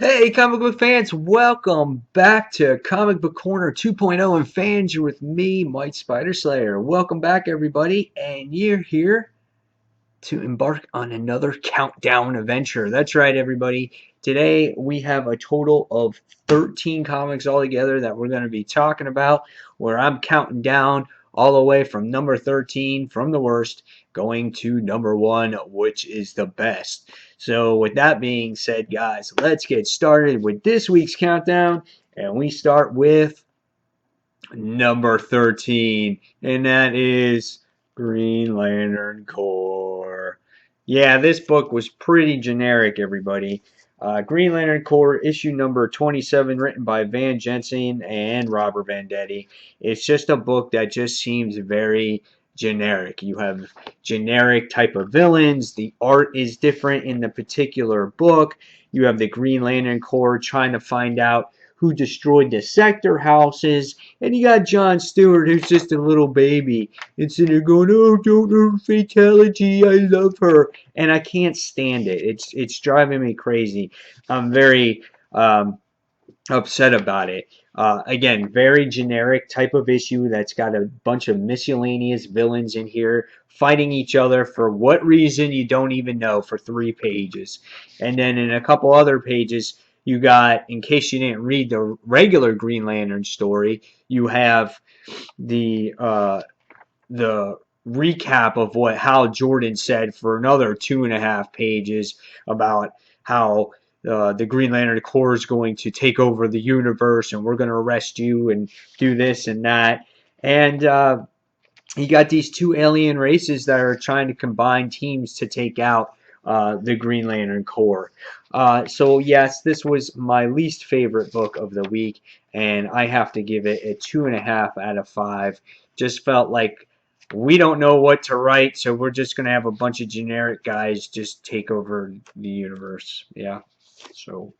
Hey, comic book fans, welcome back to Comic Book Corner 2.0 and fans. You're with me, Mike Spider Slayer. Welcome back, everybody, and you're here to embark on another countdown adventure. That's right, everybody. Today we have a total of 13 comics altogether that we're going to be talking about, where I'm counting down all the way from number 13 from the worst going to number 1, which is the best. So with that being said, guys, let's get started with this week's countdown, and we start with number 13, and that is Green Lantern Corps. Yeah, this book was pretty generic, everybody. Green Lantern Corps, issue number 27, written by Van Jensen and Robert Venditti. It's just a book that just seems very generic. You have generic type of villains. The art is different in the particular book. You have the Green Lantern Corps trying to find out who destroyed the sector houses, and you got John Stewart, who's just a little baby, and sitting there going, "Oh, don't know fatality. I love her," and I can't stand it. It's driving me crazy. I'm very upset about it. Again, very generic type of issue that's got a bunch of miscellaneous villains in here fighting each other for what reason you don't even know for 3 pages. And then in a couple other pages, you got, in case you didn't read the regular Green Lantern story, you have the recap of what Hal Jordan said for another 2.5 pages about how the Green Lantern Corps is going to take over the universe, and we're going to arrest you and do this and that. And you got these two alien races that are trying to combine teams to take out the Green Lantern Corps. So yes, this was my least favorite book of the week, and I have to give it a 2.5 out of 5. Just felt like we don't know what to write, so we're just gonna have a bunch of generic guys just take over the universe. Yeah. So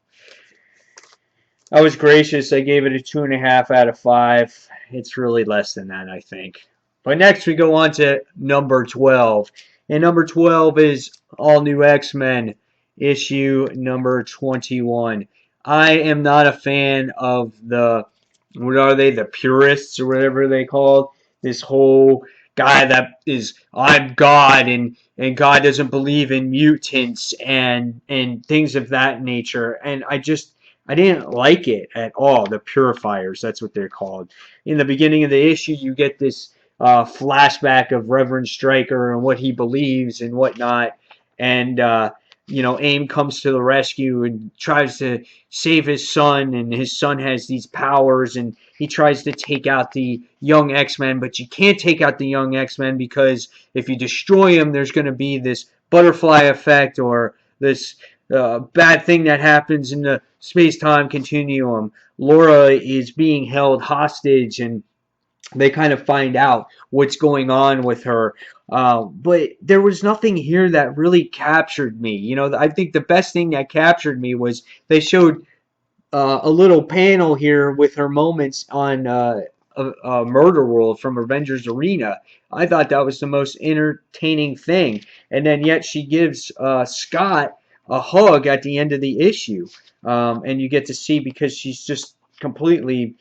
I was gracious. I gave it a 2.5 out of 5. It's really less than that, I think. But next we go on to number 12. And number 12 is All New X-Men, issue number 21. I am not a fan of what are they, the purists or whatever they called. This whole guy that is, I'm God, and God doesn't believe in mutants and things of that nature. And I didn't like it at all. The Purifiers, that's what they're called. In the beginning of the issue, you get this flashback of Reverend Stryker and what he believes and whatnot. And, AIM comes to the rescue and tries to save his son, and his son has these powers, and he tries to take out the young X-Men, but you can't take out the young X-Men because if you destroy him, there's going to be this butterfly effect or this bad thing that happens in the space-time continuum. Laura is being held hostage, and they kind of find out what's going on with her. But there was nothing here that really captured me. I think the best thing that captured me was they showed a little panel here with her moments on Murder World from Avengers Arena. I thought that was the most entertaining thing. And then yet she gives Scott a hug at the end of the issue. And you get to see, because she's just completely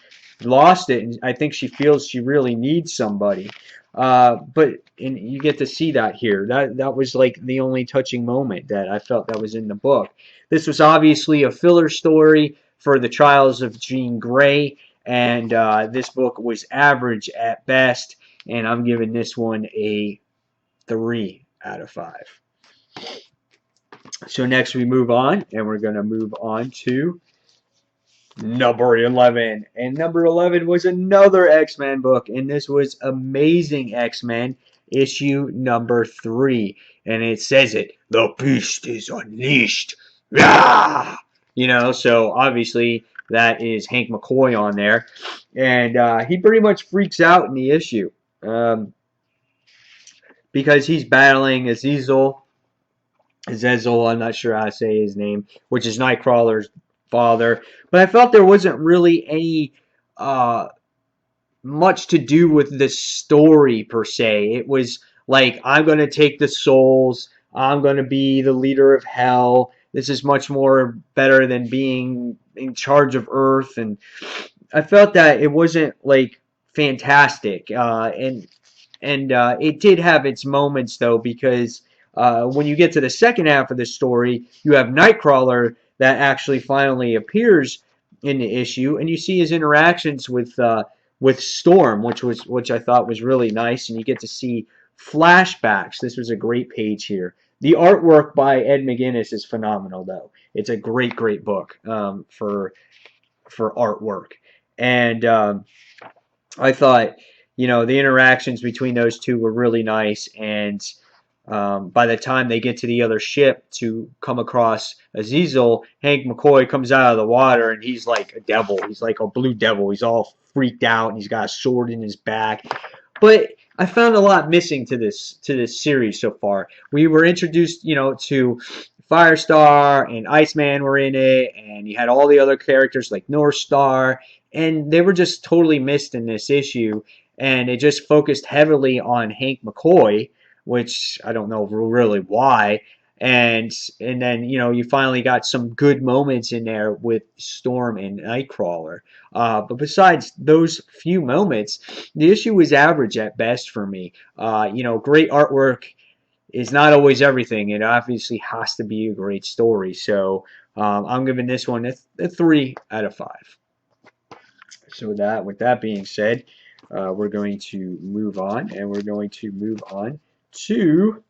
lost it, and I think she feels she really needs somebody. And you get to see that here. That was like the only touching moment that I felt that was in the book. This was obviously a filler story for the Trials of Jean Grey, and this book was average at best, and I'm giving this one a 3 out of 5. So next we move on, and we're going to move on to number 11. And number 11 was another X-Men book, and this was Amazing X-Men, issue number 3. And it says it, the beast is unleashed. Yeah! So obviously that is Hank McCoy on there. And he pretty much freaks out in the issue. Because he's battling Azazel, I'm not sure how to say his name, which is Nightcrawler's father. But I felt there wasn't really any much to do with the story per se. It was like, I'm going to take the souls. I'm going to be the leader of hell. This is much more better than being in charge of Earth. And I felt that it wasn't like fantastic, and it did have its moments though, because when you get to the second half of the story, you have Nightcrawler that actually finally appears in the issue, and you see his interactions with Storm, which I thought was really nice, and you get to see flashbacks. This was a great page here. The artwork by Ed McGuinness is phenomenal, though. It's a great book for artwork, and I thought, the interactions between those two were really nice. And by the time they get to the other ship to come across Azazel, Hank McCoy comes out of the water and he's like a devil. He's like a blue devil. He's all freaked out and he's got a sword in his back. But I found a lot missing to this series so far. We were introduced, to Firestar and Iceman were in it, and you had all the other characters like North Star, and they were just totally missed in this issue. And it just focused heavily on Hank McCoy, which I don't know really why. And then you finally got some good moments in there with Storm and Nightcrawler. But besides those few moments, the issue was average at best for me. Great artwork is not always everything. It obviously has to be a great story. So I'm giving this one a 3 out of 5. So with that being said, we're going to move on, and we're going to move on to,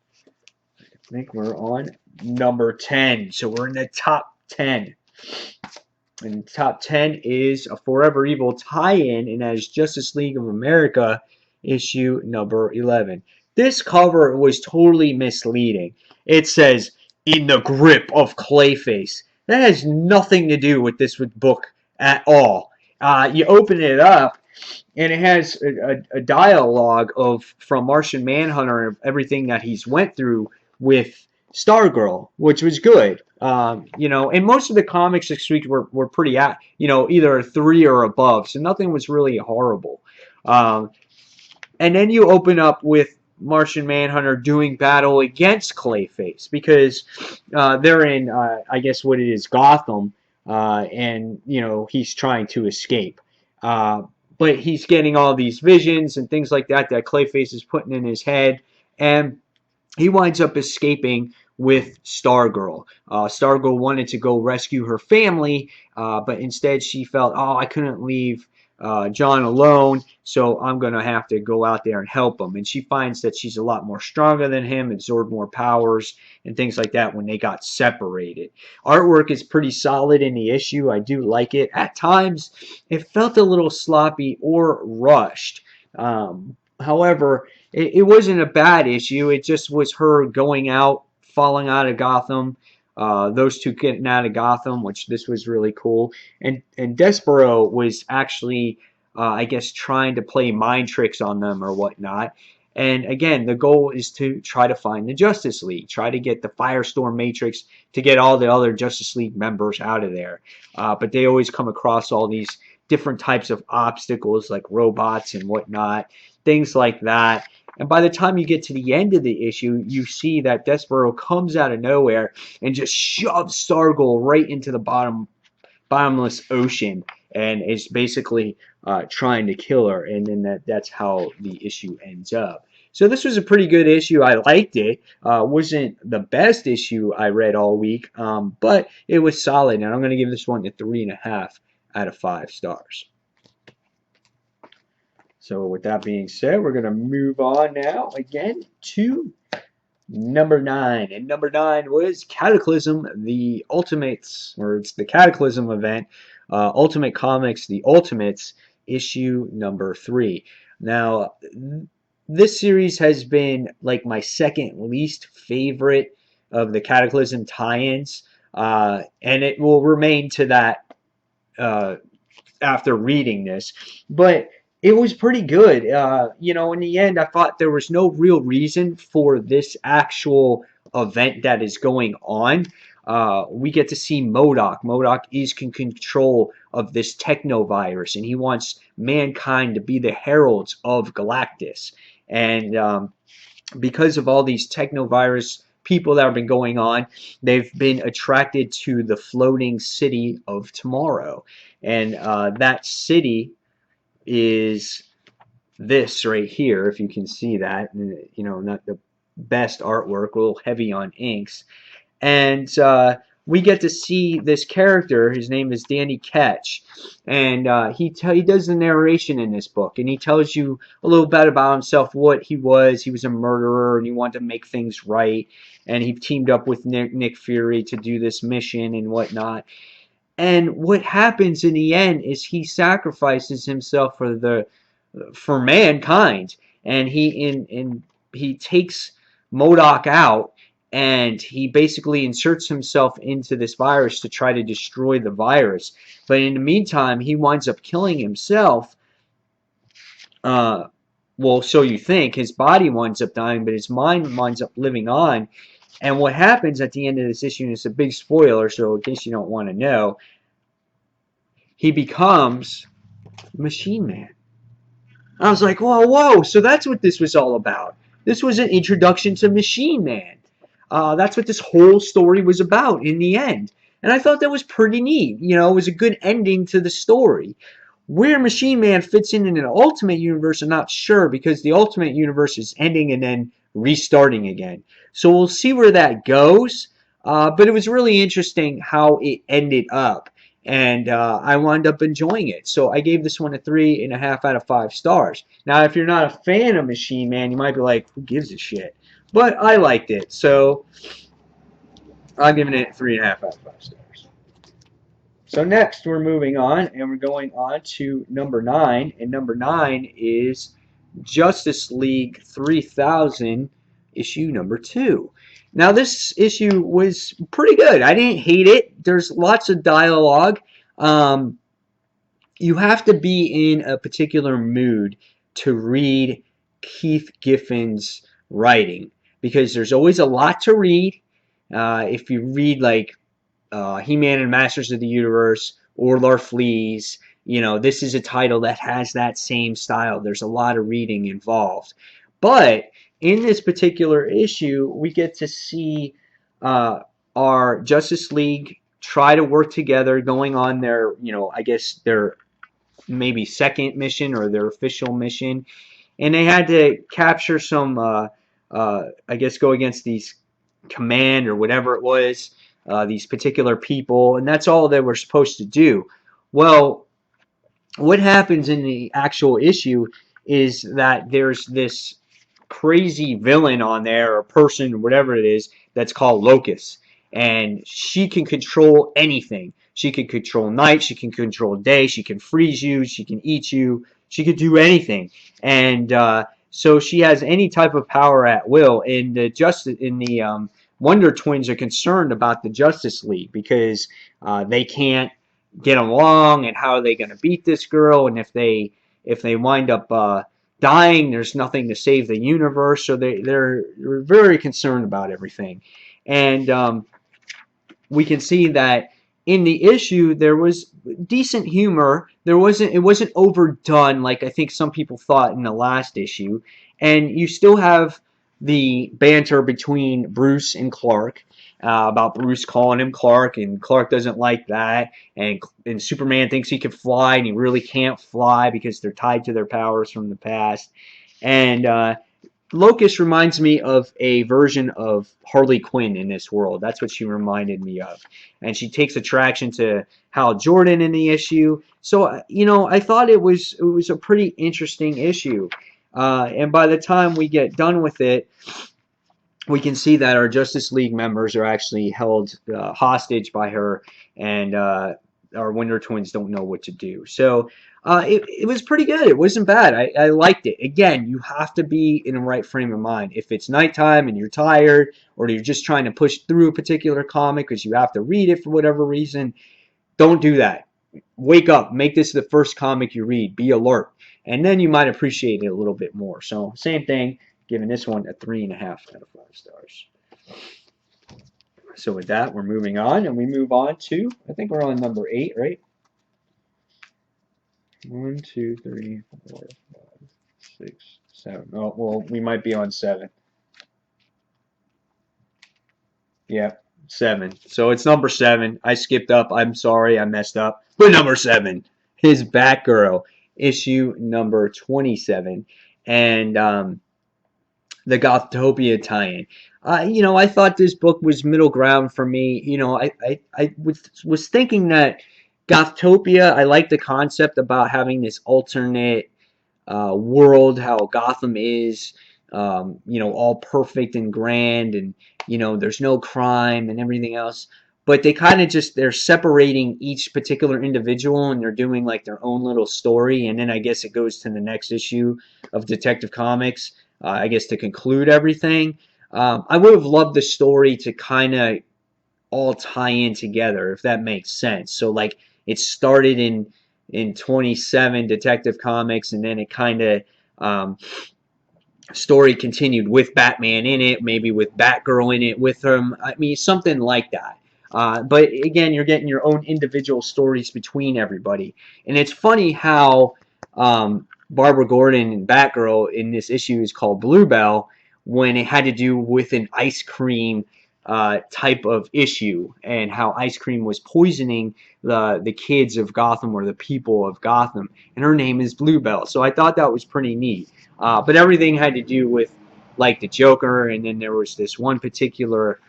I think we're on number 10. So we're in the top 10. And top 10 is a Forever Evil tie-in, and that is Justice League of America issue number 11. This cover was totally misleading. It says, "In the grip of Clayface." That has nothing to do with this book at all. You open it up, and it has a dialogue from Martian Manhunter and everything that he's went through with Stargirl, which was good. And most of the comics this week were pretty either a 3 or above, so nothing was really horrible. And then you open up with Martian Manhunter doing battle against Clayface, because they're in, I guess what it is, Gotham, and he's trying to escape. But he's getting all these visions and things like that Clayface is putting in his head, and he winds up escaping with Stargirl. Stargirl wanted to go rescue her family, but instead she felt, I couldn't leave John alone, so I'm going to have to go out there and help him. And she finds that she's a lot more stronger than him, absorbed more powers, and things like that when they got separated. Artwork is pretty solid in the issue. I do like it. At times, it felt a little sloppy or rushed. However, it wasn't a bad issue. It just was her going out, falling out of Gotham. Those two getting out of Gotham, which this was really cool. And Despero was actually, I guess, trying to play mind tricks on them or whatnot. And again, the goal is to try to find the Justice League, try to get the Firestorm Matrix to get all the other Justice League members out of there. But they always come across all these different types of obstacles like robots and whatnot, things like that. And by the time you get to the end of the issue, you see that Despero comes out of nowhere and just shoves Stargirl right into the bottomless ocean, and is basically trying to kill her. And then that's how the issue ends up. So this was a pretty good issue. I liked it. Wasn't the best issue I read all week, but it was solid. And I'm going to give this one a 3.5 out of 5 stars. So with that being said, we're going to move on now again to number 9. And number 9 was Cataclysm, the Ultimates, or it's the Cataclysm event, Ultimate Comics, the Ultimates, issue number 3. Now, this series has been like my second least favorite of the Cataclysm tie-ins, and it will remain to that after reading this. But it was pretty good. In the end, I thought there was no real reason for this actual event that is going on. We get to see MODOK. MODOK is in control of this technovirus, and he wants mankind to be the heralds of Galactus. And because of all these technovirus people that have been going on. They've been attracted to the floating city of tomorrow, and that city is this right here, if you can see that. You know, not the best artwork, a little heavy on inks. And we get to see this character. His name is Danny Ketch, and he does the narration in this book, and he tells you a little bit about himself, what he was. He was a murderer, and he wanted to make things right, and he teamed up with Nick Fury to do this mission and whatnot. And what happens in the end is he sacrifices himself for mankind, and he takes MODOK out, and he basically inserts himself into this virus to try to destroy the virus. But in the meantime, he winds up killing himself. Well, so you think. His body winds up dying, but his mind winds up living on. And what happens at the end of this issue, and it's a big spoiler, so in case you don't want to know, he becomes Machine Man. I was like, whoa, whoa, so that's what this was all about. This was an introduction to Machine Man. That's what this whole story was about in the end. And I thought that was pretty neat. You know, it was a good ending to the story. Where Machine Man fits in an Ultimate Universe, I'm not sure, because the Ultimate Universe is ending and then restarting again. So we'll see where that goes. But it was really interesting how it ended up. And I wound up enjoying it. So I gave this one a 3.5 out of 5 stars. Now, if you're not a fan of Machine Man, you might be like, who gives a shit? But I liked it. So I'm giving it 3.5 out of 5 stars. So next, we're moving on, and we're going on to number 9. And number 9 is Justice League 3000, issue number 2. Now, this issue was pretty good. I didn't hate it. There's lots of dialogue. You have to be in a particular mood to read Keith Giffen's writing, because there's always a lot to read. If you read like He-Man and Masters of the Universe or Larfleeze, you know, this is a title that has that same style. There's a lot of reading involved. But in this particular issue, we get to see our Justice League try to work together, going on their, you know, I guess their maybe second mission or their official mission. And they had to capture some, I guess, go against these command or whatever it was, these particular people, and that's all they were supposed to do. Well, what happens in the actual issue is that there's this crazy villain on there, or person, or whatever it is, that's called Locust, and she can control anything. She can control night, she can control day, she can freeze you, she can eat you, she could do anything. And so she has any type of power at will. And the Wonder Twins are concerned about the Justice League, because they can't get along, and how are they going to beat this girl, and if they wind up dying, there's nothing to save the universe. So they're very concerned about everything. And we can see that in the issue there was decent humor. It wasn't overdone like I think some people thought in the last issue. And you still have the banter between Bruce and Clark, about Bruce calling him Clark, and Clark doesn't like that, and Superman thinks he can fly, and he really can't fly because they're tied to their powers from the past. And Locust reminds me of a version of Harley Quinn in this world. That's what she reminded me of. And she takes attraction to Hal Jordan in the issue. So, you know, I thought it was a pretty interesting issue. And by the time we get done with it, we can see that our Justice League members are actually held hostage by her, and our Wonder Twins don't know what to do. So it was pretty good. It wasn't bad. I liked it. Again, you have to be in the right frame of mind. If it's nighttime and you're tired, or you're just trying to push through a particular comic because you have to read it for whatever reason, don't do that. Wake up. Make this the first comic you read. Be alert. And then you might appreciate it a little bit more. So same thing. Giving this one a 3.5 out of 5 stars. So with that, we're moving on, and we move on to, I think we're on number 8, right? 1, 2, 3, 4, 5, 6, 7. Oh, well, we might be on 7. Yeah, 7. So it's number 7. I skipped up. I'm sorry, I messed up. But number 7 is Batgirl, issue number 27, and the Gothtopia tie-in. I thought this book was middle ground for me. I was thinking that Gothtopia. I like the concept about having this alternate world, how Gotham is, all perfect and grand, and there's no crime and everything else. But they kind of they're separating each particular individual, and they're doing like their own little story, and then I guess it goes to the next issue of Detective Comics. I guess to conclude everything. I would have loved the story to kind of all tie in together, if that makes sense. So like it started in 27 Detective Comics, and then it kind of um, story continued with Batman in it, maybe with Batgirl in it with him. I mean, something like that. But again, you're getting your own individual stories between everybody, and it's funny how Barbara Gordon and Batgirl in this issue is called Bluebell when it had to do with an ice cream type of issue, and how ice cream was poisoning the kids of Gotham, or the people of Gotham, and her name is Bluebell. So I thought that was pretty neat. But everything had to do with like the Joker, and then there was this one particular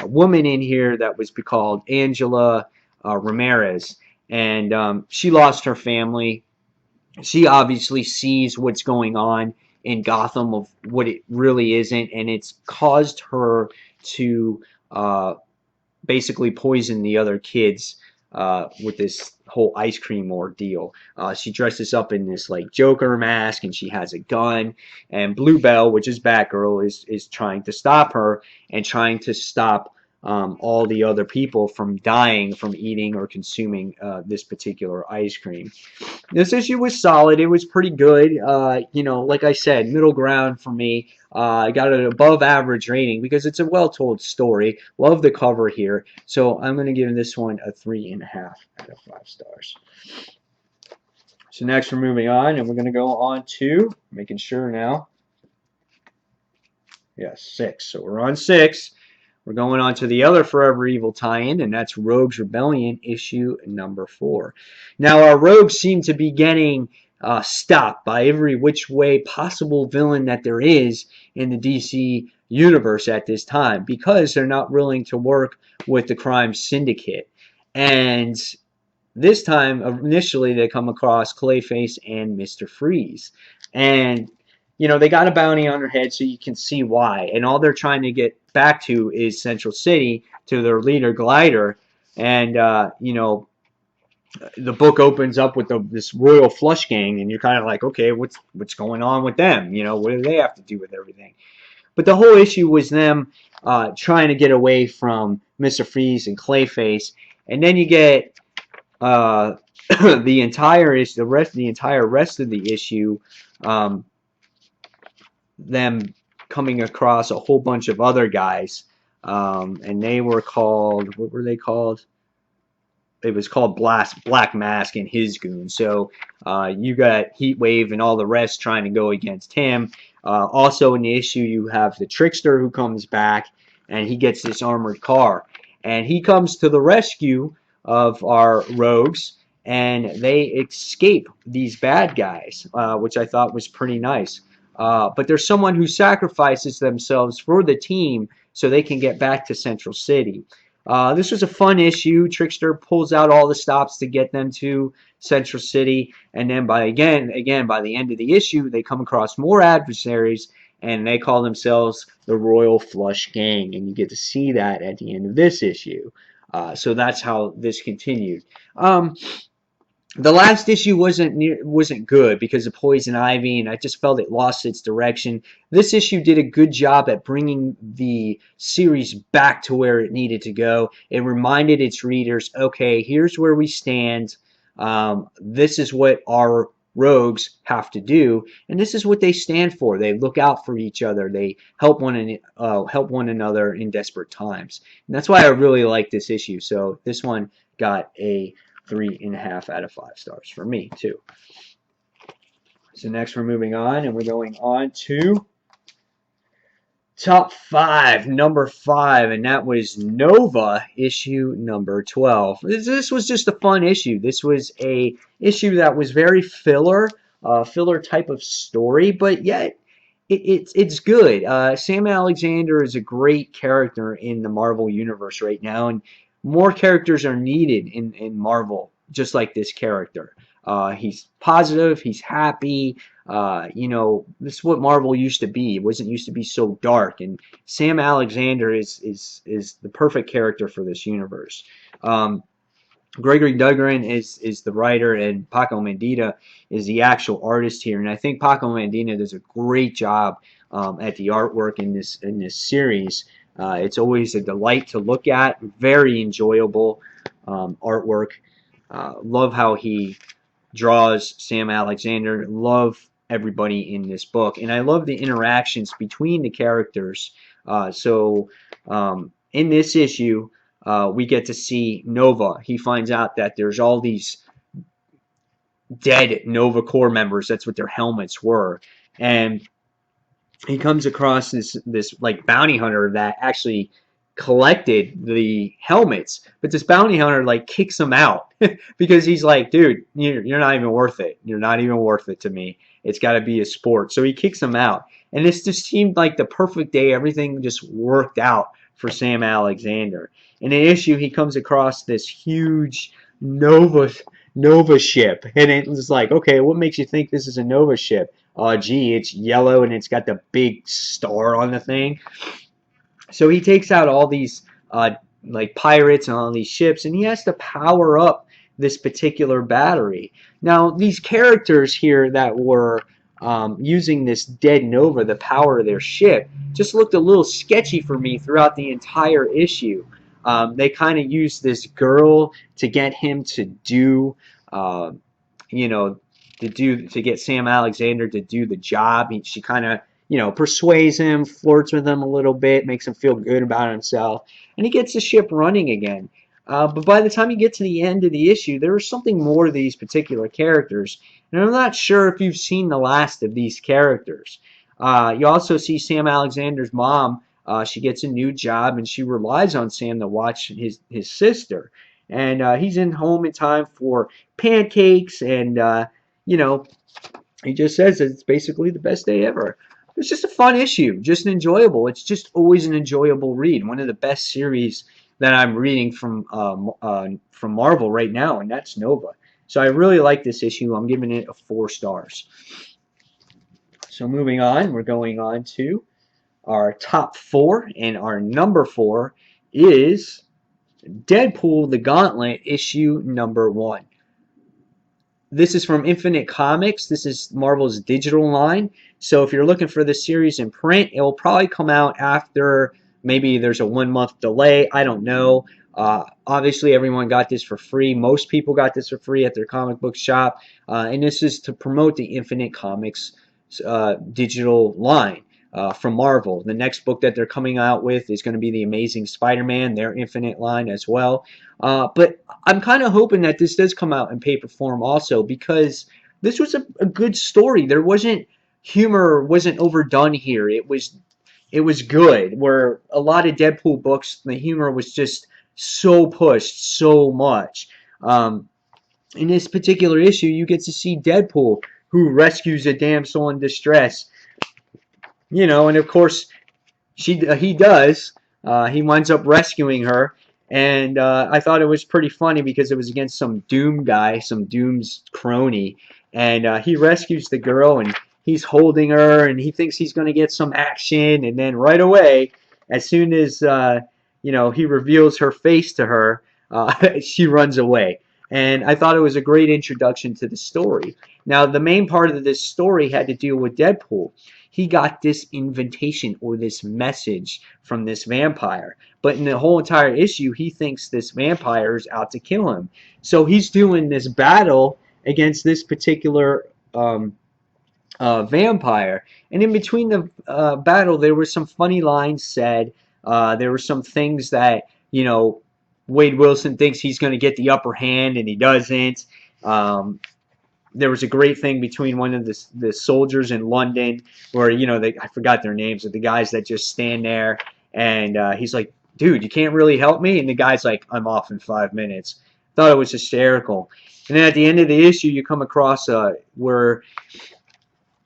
woman in here that was called Angela Ramirez, and she lost her family. She obviously sees what's going on in Gotham of what it really isn't, and it's caused her to basically poison the other kids with this whole ice cream ordeal. She dresses up in this like Joker mask, and she has a gun. And Bluebell, which is Batgirl, is trying to stop her and trying to stop all the other people from dying from eating or consuming this particular ice cream. This issue was solid. It was pretty good. Like I said, middle ground for me. I got an above average rating because it's a well told story. Love the cover here. So I'm going to give this one a 3.5 out of 5 stars. So next we're moving on, and we're going to go on to, making sure now. Yes, 6. So we're on 6. We're going on to the other Forever Evil tie-in, and that's Rogues Rebellion issue number 4. Now, our rogues seem to be getting stopped by every which way possible villain that there is in the DC universe at this time, because they're not willing to work with the crime syndicate. And this time, initially, they come across Clayface and Mr. Freeze. And, they got a bounty on their head, so you can see why. And all they're trying to get back to is Central City, to their leader, Glider. And, the book opens up with this Royal Flush Gang, and you're kind of like, okay, what's going on with them? What do they have to do with everything? But the whole issue was them trying to get away from Mr. Freeze and Clayface. And then you get the entire issue, the entire rest of the issue, them coming across a whole bunch of other guys, and they were called, what were they called? It was called Black Mask and his goon. So you got Heatwave and all the rest trying to go against him. Also in the issue, you have the Trickster who comes back, and he gets this armored car, and he comes to the rescue of our rogues, and they escape these bad guys, which I thought was pretty nice. But there's someone who sacrifices themselves for the team so they can get back to Central City. This was a fun issue. Trickster pulls out all the stops to get them to Central City, and then by the end of the issue, they come across more adversaries, and they call themselves the Royal Flush Gang, and you get to see that at the end of this issue. So that's how this continued. The last issue wasn't good because of Poison Ivy, and I just felt it lost its direction. This issue did a good job at bringing the series back to where it needed to go. It reminded its readers, okay, here's where we stand. This is what our rogues have to do, and this is what they stand for. They look out for each other. They help one another in desperate times, and that's why I really like this issue. So this one got a 3.5 out of 5 stars for me too. So next we're moving on, and we're going on to Top 5, number 5, and that was Nova issue number 12. This was just a fun issue. This was a issue that was very filler type of story, but yet it's good. Sam Alexander is a great character in the Marvel universe right now, and more characters are needed in Marvel, just like this character. He's positive, he's happy. This is what Marvel used to be. It wasn't used to be so dark, and Sam Alexander is the perfect character for this universe. Gregory Duggan is the writer, and Paco Medina is the actual artist here. And I think Paco Medina does a great job at the artwork in this series. It's always a delight to look at. Very enjoyable artwork. Love how he draws Sam Alexander. Love everybody in this book, and I love the interactions between the characters. In this issue, we get to see Nova. He finds out that there's all these dead Nova Corps members. That's what their helmets were, and he comes across this like bounty hunter that actually collected the helmets, but this bounty hunter like kicks him out because he's like, dude, you're not even worth it. You're not even worth it to me. It's got to be a sport. So he kicks him out, and this just seemed like the perfect day. Everything just worked out for Sam Alexander. In an issue, he comes across this huge Nova ship, and it was like, okay, what makes you think this is a Nova ship? Oh, gee, it's yellow and it's got the big star on the thing. So he takes out all these like pirates and all these ships, and he has to power up this particular battery. Now, these characters here that were using this dead Nova, the power of their ship, just looked a little sketchy for me throughout the entire issue. They kind of used this girl to get him to do, to get Sam Alexander to do the job. She kind of persuades him, flirts with him a little bit, makes him feel good about himself, and he gets the ship running again. But by the time you get to the end of the issue, there is something more to these particular characters, and I'm not sure if you've seen the last of these characters. You also see Sam Alexander's mom. She gets a new job, and she relies on Sam to watch his sister. And he's in home in time for pancakes, and he just says that it's basically the best day ever. It's just a fun issue, just an enjoyable. It's just always an enjoyable read. One of the best series that I'm reading from Marvel right now, and that's Nova. So I really like this issue. I'm giving it a 4 stars. So moving on, we're going on to our top 4, and our number 4 is Deadpool the Gauntlet issue number 1. This is from Infinite Comics. This is Marvel's digital line. So if you're looking for this series in print, it will probably come out after, maybe there's a 1-month delay. I don't know. Obviously, everyone got this for free. Most people got this for free at their comic book shop. And this is to promote the Infinite Comics digital line from Marvel. The next book that they're coming out with is going to be The Amazing Spider-Man, their Infinite line as well. But I'm kind of hoping that this does come out in paper form also, because this was a good story. There wasn't humor, wasn't overdone here. It was good. Where a lot of Deadpool books, the humor was just so pushed so much. In this particular issue, you get to see Deadpool, who rescues a damsel in distress. And of course, he does. He winds up rescuing her. And I thought it was pretty funny because it was against some Doom guy, some Doom's crony. And he rescues the girl, and he's holding her, and he thinks he's going to get some action. And then right away, as soon as he reveals her face to her, she runs away. And I thought it was a great introduction to the story. Now, the main part of this story had to deal with Deadpool. He got this invitation or this message from this vampire. But in the whole entire issue, he thinks this vampire is out to kill him. So he's doing this battle against this particular vampire. And in between the battle, there were some funny lines said. There were some things that, Wade Wilson thinks he's going to get the upper hand, and he doesn't. there was a great thing between one of the soldiers in London, where I forgot their names, but the guys that just stand there, and he's like, "Dude, you can't really help me," and the guy's like, "I'm off in 5 minutes." Thought it was hysterical. And then at the end of the issue, you come across where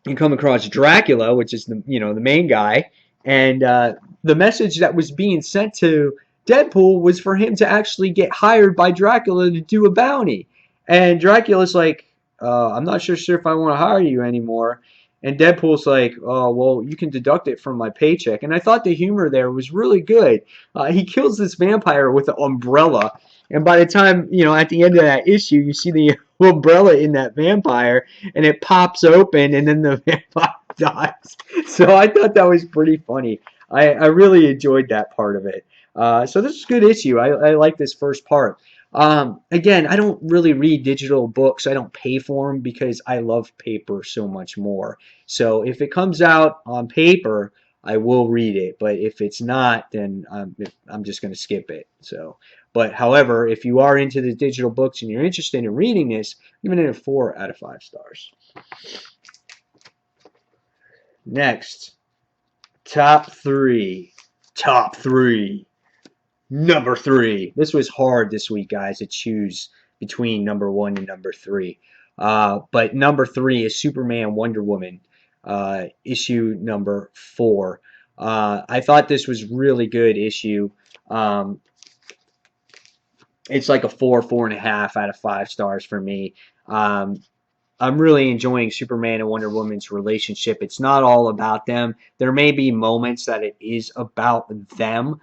you come across Dracula, which is the main guy, and the message that was being sent to Deadpool was for him to actually get hired by Dracula to do a bounty. And Dracula's like, I'm not sure if I want to hire you anymore. And Deadpool's like, oh, well, you can deduct it from my paycheck. And I thought the humor there was really good. He kills this vampire with an umbrella. And by the time, at the end of that issue, you see the umbrella in that vampire, and it pops open, and then the vampire dies. So I thought that was pretty funny. I really enjoyed that part of it. So this is a good issue. I like this first part. Again, I don't really read digital books. I don't pay for them because I love paper so much more. So if it comes out on paper, I will read it. But if it's not, then I'm just going to skip it. So, but however, if you are into the digital books and you're interested in reading this, I'm giving it a 4 out of 5 stars. Next, top three. Number 3. This was hard this week, guys, to choose between number 1 and number 3. But number 3 is Superman Wonder Woman, issue number 4. I thought this was really good issue. It's like a 4.5 out of 5 stars for me. I'm really enjoying Superman and Wonder Woman's relationship. It's not all about them. There may be moments that it is about them.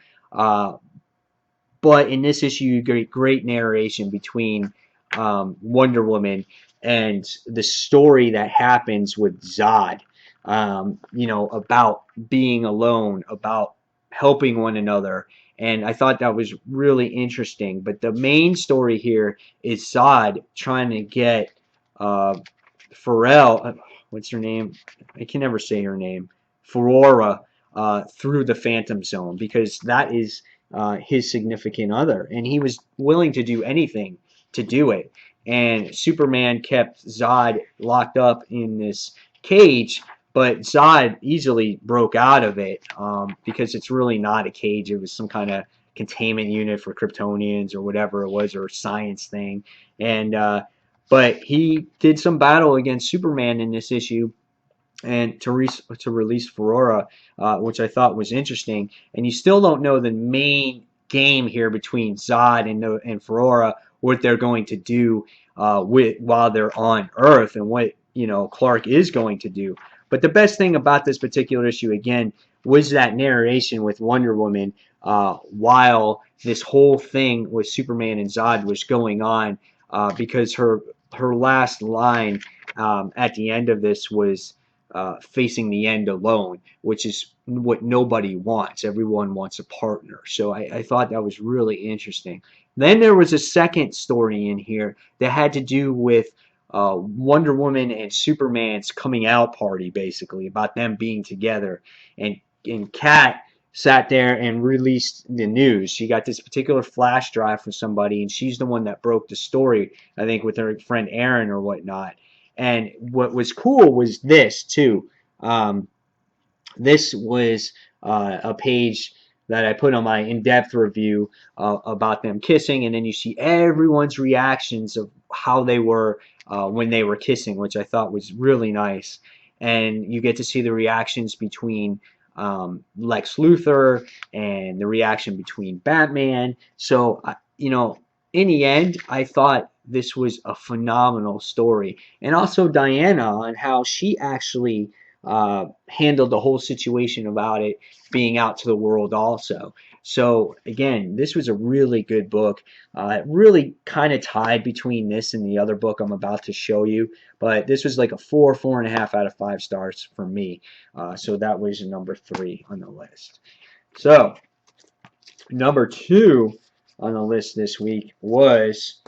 But in this issue, you get great narration between Wonder Woman and the story that happens with Zod. About being alone, about helping one another. And I thought that was really interesting. But the main story here is Zod trying to get Pharrell, what's her name? I can never say her name. Ferrora through the Phantom Zone, because that is his significant other, and he was willing to do anything to do it. And Superman kept Zod locked up in this cage, but Zod easily broke out of it because it's really not a cage. It was some kind of containment unit for Kryptonians or whatever it was, or science thing. And but he did some battle against Superman in this issue, and to release Ferrora, which I thought was interesting. And you still don't know the main game here between Zod and Ferrora, what they're going to do while they're on Earth, and what Clark is going to do. But the best thing about this particular issue, again, was that narration with Wonder Woman while this whole thing with Superman and Zod was going on, because her last line at the end of this was facing the end alone, which is what nobody wants. Everyone wants a partner. So I thought that was really interesting. Then there was a second story in here that had to do with Wonder Woman and Superman's coming out party, basically, about them being together. And Kat sat there and released the news. She got this particular flash drive from somebody, and she's the one that broke the story, I think, with her friend Aaron or whatnot. And what was cool was this, too. This was a page that I put on my in-depth review about them kissing, and then you see everyone's reactions of how they were when they were kissing, which I thought was really nice. And you get to see the reactions between Lex Luthor and the reaction between Batman. So, in the end, I thought this was a phenomenal story. And also Diana, on how she actually handled the whole situation about it being out to the world also. So again, this was a really good book. It really kind of tied between this and the other book I'm about to show you, but this was like a 4.5 out of 5 stars for me. So that was number 3 on the list. So number 2 on the list this week was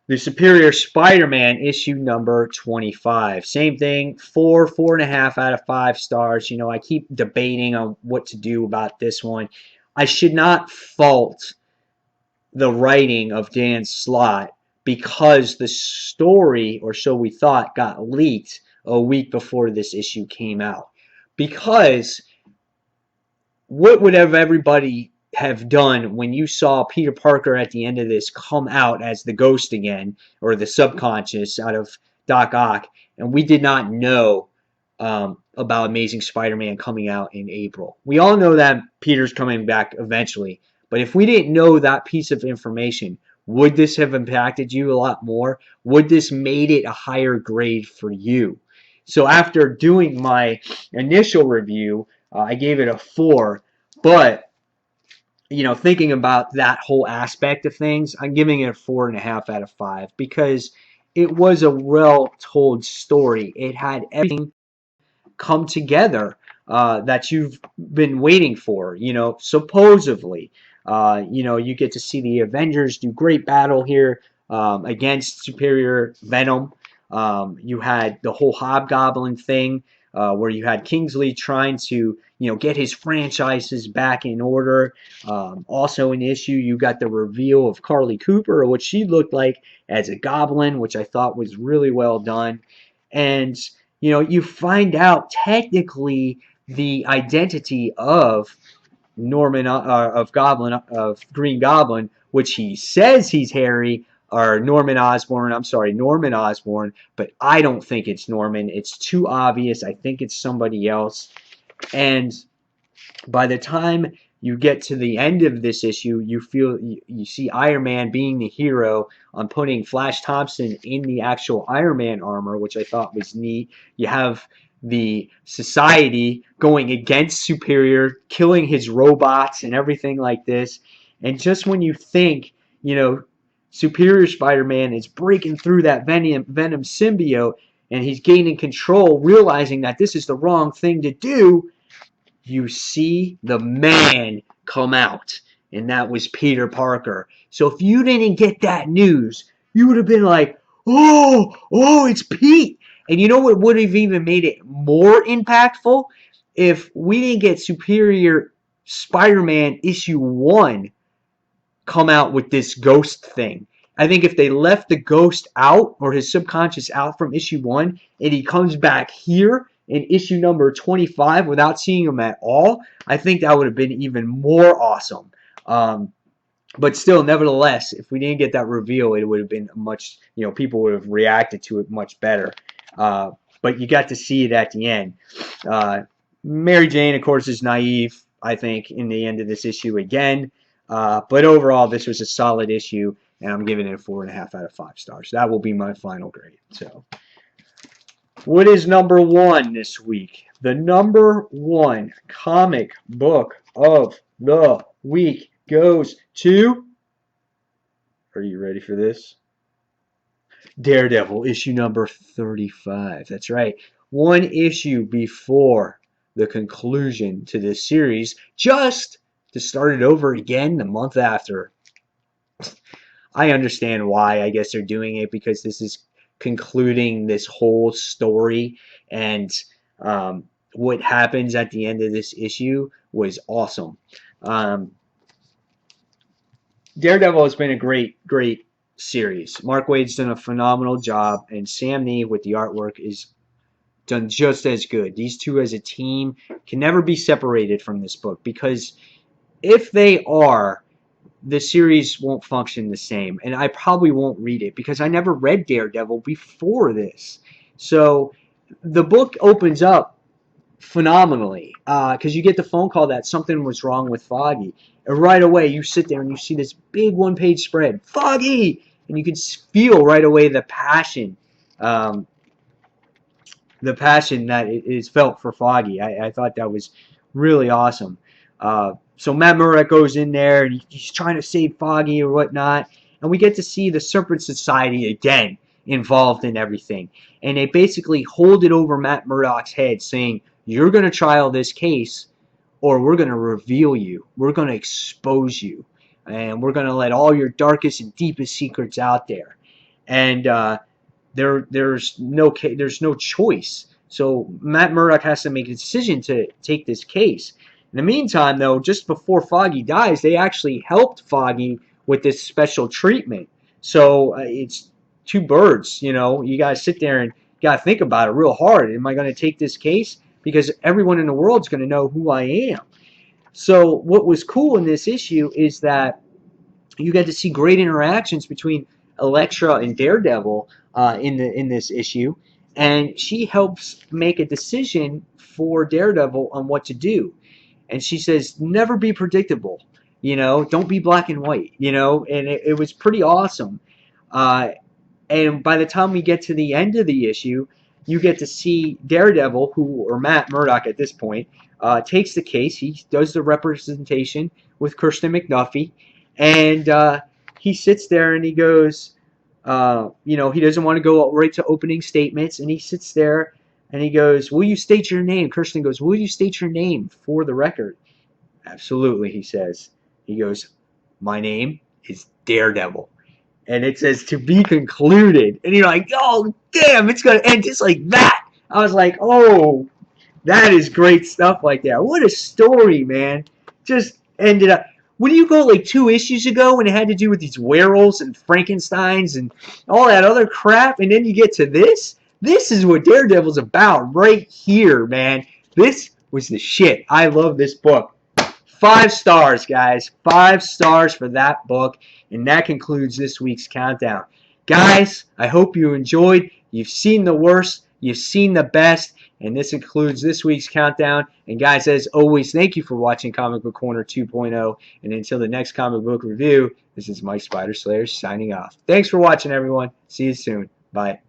The Superior Spider-Man, issue number 25. Same thing, 4.5 out of 5 stars. I keep debating on what to do about this one. I should not fault the writing of Dan Slott, because the story, or so we thought, got leaked a week before this issue came out. Because what would have everybody have done when you saw Peter Parker at the end of this come out as the Ghost again, or the subconscious out of Doc Ock, and we did not know about Amazing Spider-Man coming out in April? We all know that Peter's coming back eventually, but if we didn't know that piece of information, would this have impacted you a lot more? Would this made it a higher grade for you? So after doing my initial review, I gave it a 4, but thinking about that whole aspect of things, I'm giving it a 4.5 out of 5 because it was a well-told story. It had everything come together that you've been waiting for. Supposedly, you get to see the Avengers do great battle here against Superior Venom. You had the whole Hobgoblin thing where you had Kingsley trying to get his franchises back in order. Also an issue, you got the reveal of Carly Cooper, or what she looked like as a goblin, which I thought was really well done. And you find out technically the identity of Green Goblin, which he says he's Harry, or Norman Osborn. I'm sorry, Norman Osborn, but I don't think it's Norman. It's too obvious. I think it's somebody else. And by the time you get to the end of this issue, you see Iron Man being the hero on putting Flash Thompson in the actual Iron Man armor, which I thought was neat. You have the society going against Superior, killing his robots and everything like this. And just when you think, Superior Spider-Man is breaking through that Venom symbiote and he's gaining control, realizing that this is the wrong thing to do, you see the man come out, and that was Peter Parker. So if you didn't get that news, you would have been like, oh, it's Pete. And you know what would have even made it more impactful? If we didn't get Superior Spider-Man issue 1 come out with this ghost thing. I think if they left the ghost out, or his subconscious out from issue 1, and he comes back here in issue number 25 without seeing him at all, I think that would have been even more awesome. But still, nevertheless, if we didn't get that reveal, it would have been much, people would have reacted to it much better. But you got to see it at the end. Mary Jane, of course, is naive, I think, in the end of this issue again. But overall, this was a solid issue, and I'm giving it a 4.5 out of 5 stars. That will be my final grade. So, what is number 1 this week? The number 1 comic book of the week goes to... Are you ready for this? Daredevil, issue number 35. That's right. One issue before the conclusion to this series, just to start it over again the month after. I understand why. I guess they're doing it because this is concluding this whole story, and what happens at the end of this issue was awesome. Daredevil has been a great series. Mark Waid's done a phenomenal job, and Sam Neill with the artwork is done just as good. These two as a team can never be separated from this book, because if they are, the series won't function the same, and I probably won't read it because I never read Daredevil before this. So the book opens up phenomenally because you get the phone call that something was wrong with Foggy, and right away you sit there and you see this big one-page spread, Foggy, and you can feel right away the passion that is felt for Foggy. I thought that was really awesome. So Matt Murdock goes in there and he's trying to save Foggy or whatnot, and we get to see the Serpent Society again involved in everything, and they basically hold it over Matt Murdock's head, saying, "You're going to trial this case, or we're going to reveal you. We're going to expose you, and we're going to let all your darkest and deepest secrets out there." And there's no choice. So Matt Murdock has to make a decision to take this case. In the meantime, though, just before Foggy dies, they actually helped Foggy with this special treatment. So it's two birds. You know, you got to sit there and you got to think about it real hard. Am I going to take this case? Because everyone in the world is going to know who I am. So what was cool in this issue is that you get to see great interactions between Elektra and Daredevil in this issue, and she helps make a decision for Daredevil on what to do. And she says, "Never be predictable. You know, don't be black and white. You know," and it was pretty awesome. Uh, and by the time we get to the end of the issue, you get to see Daredevil, or Matt Murdock at this point, takes the case. He does the representation with Kirsten McDuffie, and he sits there and he goes, he doesn't want to go right to opening statements, and he sits there and he goes, "Will you state your name?" Kirsten goes, "Will you state your name for the record?" "Absolutely," he says. He goes, "My name is Daredevil." And it says "to be concluded," and you're like, "Oh damn, it's gonna end just like that." I was like, "Oh, that is great stuff like that." What a story, man. Just ended up. When you go like 2 issues ago when it had to do with these werewolves and Frankensteins and all that other crap, and then you get to this? This is what Daredevil's about right here, man. This was the shit. I love this book. 5 stars, guys. 5 stars for that book. And that concludes this week's countdown. Guys, I hope you enjoyed. You've seen the worst. You've seen the best. And this concludes this week's countdown. And guys, as always, thank you for watching Comic Book Corner 2.0. And until the next comic book review, this is Mike Spider Slayer signing off. Thanks for watching, everyone. See you soon. Bye.